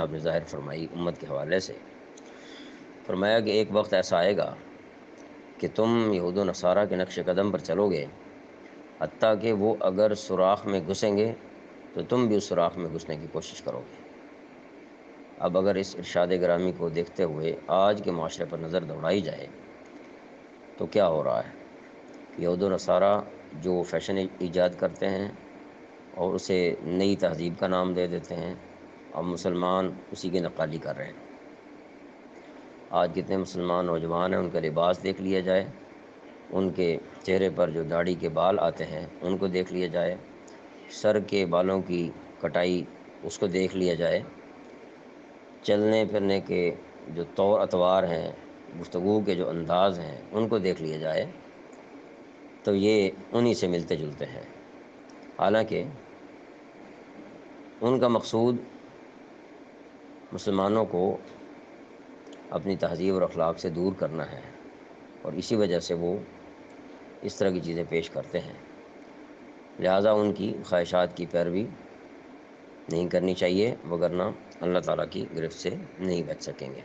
آپ نے ظاہر فرمائی امت کے حوالے سے، فرمایا کہ ایک وقت ایسا آئے گا کہ تم یہود و نصارہ کے نقش قدم پر چلو گے، حتیٰ کہ وہ اگر سوراخ میں گھسیں گے تو تم بھی اس سوراخ میں گھسنے کی کوشش کرو گے۔ اب اگر اس ارشاد گرامی کو دیکھتے ہوئے آج کے معاشرے پر نظر دوڑائی جائے تو کیا ہو رہا ہے؟ یہود و نصارہ جو فیشن ایجاد کرتے ہیں اور اسے نئی تہذیب کا نام دے دیتے ہیں، اور مسلمان اسی کی نقالی کر رہے ہیں۔ آج کتنے مسلمان نوجوان ہیں، ان کا لباس دیکھ لیا جائے، ان کے چہرے پر جو داڑھی کے بال آتے ہیں ان کو دیکھ لیا جائے، سر کے بالوں کی کٹائی اس کو دیکھ لیا جائے، چلنے پھرنے کے جو طور اطوار ہیں، گفتگو کے جو انداز ہیں ان کو دیکھ لیا جائے تو یہ انہی سے ملتے جلتے ہیں۔ حالانکہ ان کا مقصود مسلمانوں کو اپنی تہذیب اور اخلاق سے دور کرنا ہے، اور اسی وجہ سے وہ اس طرح کی چیزیں پیش کرتے ہیں۔ لہٰذا ان کی خواہشات کی پیروی نہیں کرنی چاہیے، وگرنہ اللہ تعالیٰ کی گرفت سے نہیں بچ سکیں گے۔